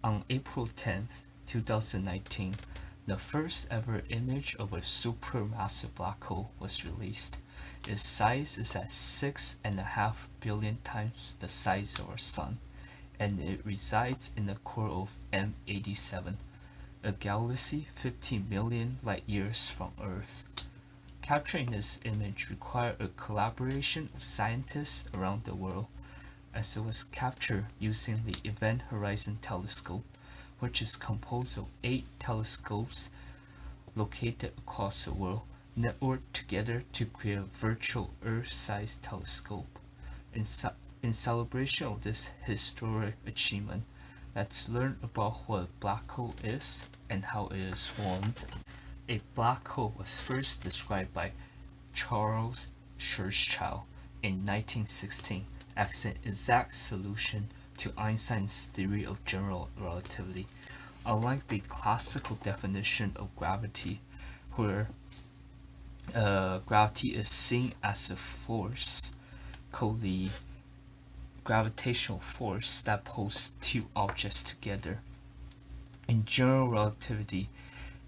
On April 10th, 2019, the first ever image of a supermassive black hole was released. Its size is at 6.5 billion times the size of our Sun, and it resides in the core of M87, a galaxy 15 million light years from Earth. Capturing this image required a collaboration of scientists around the world, as it was captured using the Event Horizon Telescope, which is composed of 8 telescopes located across the world, networked together to create a virtual Earth-sized telescope. In celebration of this historic achievement, let's learn about what a black hole is and how it is formed. A black hole was first described by Charles Schwarzschild in 1916 as an exact solution to Einstein's theory of general relativity. Unlike the classical definition of gravity, where gravity is seen as a force called the gravitational force that pulls two objects together. In general relativity,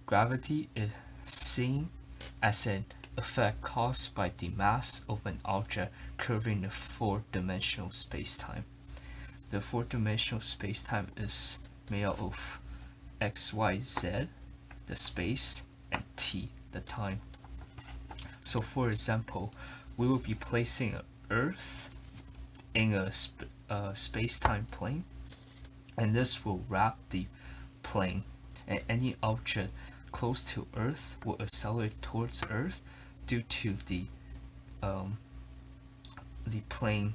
gravity is seen as an effect caused by the mass of an object curving the four-dimensional spacetime. The four-dimensional spacetime is made up of x, y, z, the space, and t, the time. So for example, we will be placing an Earth in a space-time plane, and this will wrap the plane, and any object close to Earth will accelerate towards Earth due to the plane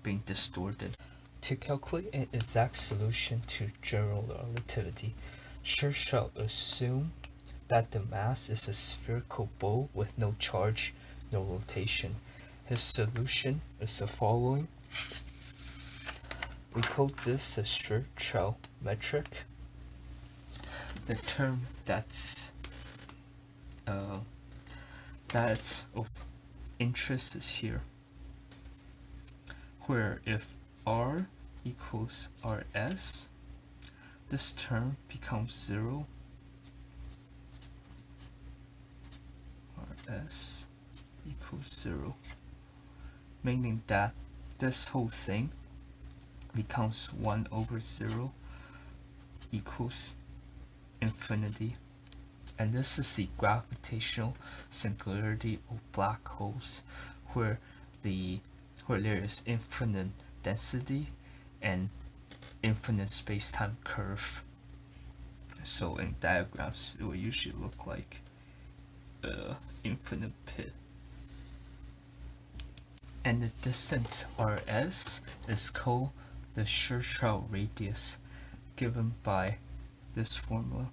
being distorted. To calculate an exact solution to general relativity, Schwarzschild assumed that the mass is a spherical ball with no charge, no rotation. His solution is the following. We call this a Schwarzschild metric. The term that's of interest is here, where if R equals Rs, this term becomes 0. Rs equals 0, meaning that this whole thing becomes 1 over 0 equals infinity. And this is the gravitational singularity of black holes, where there is infinite density and infinite space-time curve. So in diagrams, it will usually look like infinite pit. And the distance Rs is called the Schwarzschild radius, given by this formula.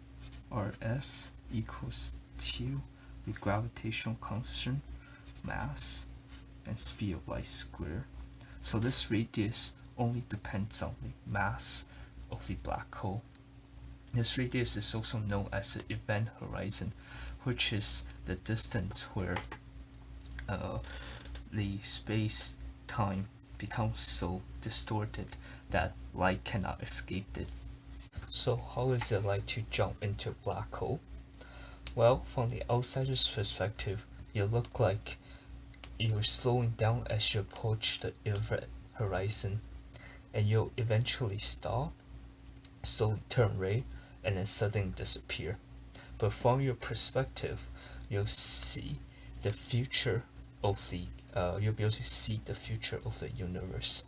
Rs equals Q, the gravitational constant, mass, and speed of light squared. So this radius only depends on the mass of the black hole. This radius is also known as the event horizon, which is the distance where the space-time becomes so distorted that light cannot escape it. So how is it like to jump into a black hole? Well, from the outsider's perspective, you look like you're slowing down as you approach the event horizon, and you'll eventually stop, slowly turn red, and then suddenly disappear. But from your perspective, you'll see the future of the you'll be able to see the future of the universe.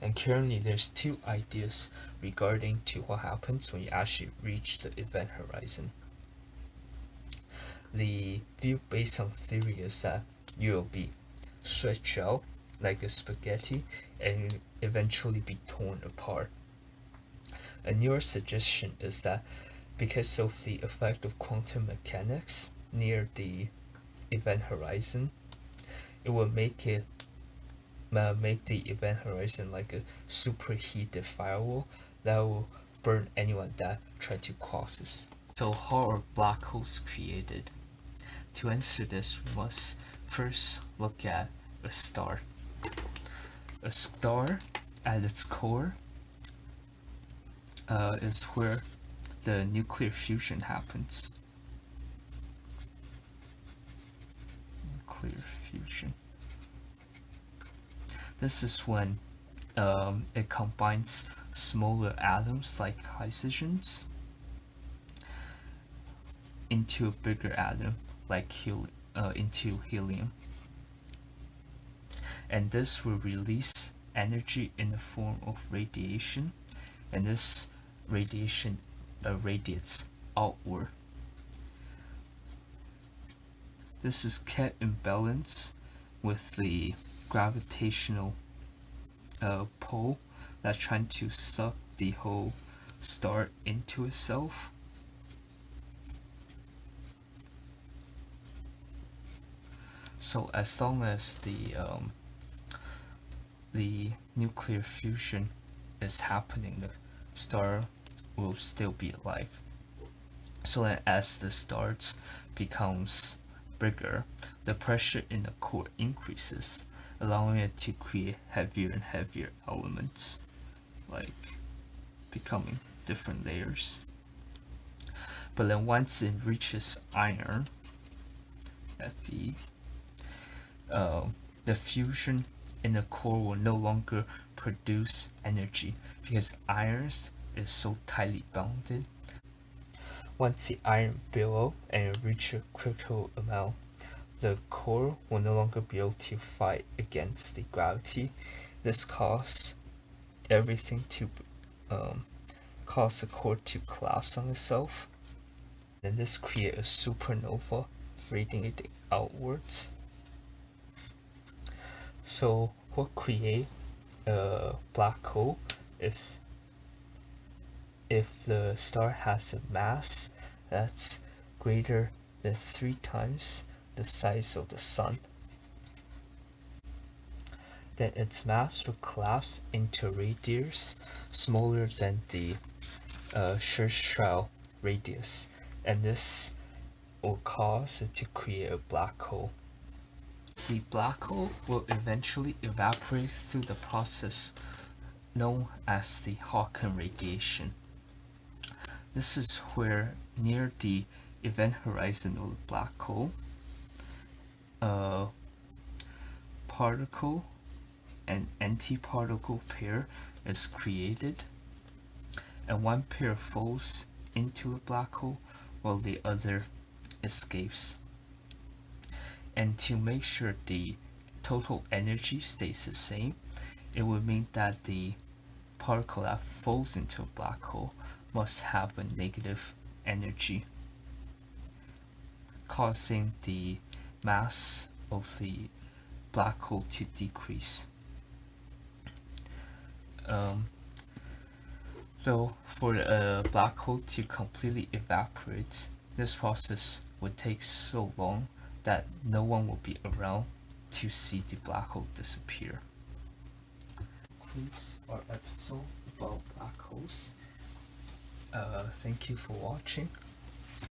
And currently there's two ideas regarding to what happens when you actually reach the event horizon. The view based on theory is that you'll be stretched out like a spaghetti and eventually be torn apart. A newer suggestion is that because of the effect of quantum mechanics near the event horizon, it will make the event horizon like a superheated firewall that will burn anyone that try to cross it. So how are black holes created? To answer this, we must first look at a star. A star at its core is where the nuclear fusion happens. Nuclear fusion. This is when it combines smaller atoms like hydrogens into a bigger atom like into helium, and this will release energy in the form of radiation, and this radiation radiates outward. This is kept in balance with the gravitational pull that's trying to suck the whole star into itself. So as long as the nuclear fusion is happening, the star will still be alive. So that as the stars becomes bigger, the pressure in the core increases, allowing it to create heavier and heavier elements, like becoming different layers. But then once it reaches iron, Fe, the fusion in the core will no longer produce energy because iron is so tightly bounded. Once the iron builds and reaches a critical amount, the core will no longer be able to fight against the gravity. This causes everything to cause the core to collapse on itself, and this creates a supernova, radiating outwards. So what creates a black hole is if the star has a mass that's greater than 3 times the size of the sun, then its mass will collapse into a radius smaller than the Schwarzschild radius, and this will cause it to create a black hole. The black hole will eventually evaporate through the process known as the Hawking radiation. This is where near the event horizon of the black hole, a particle and antiparticle pair is created, and one pair falls into the black hole while the other escapes. And to make sure the total energy stays the same, it would mean that the particle that falls into a black hole must have a negative energy, causing the mass of the black hole to decrease. Though for a black hole to completely evaporate, this process would take so long that no one will be around to see the black hole disappear. Concludes our episode about black holes. Thank you for watching.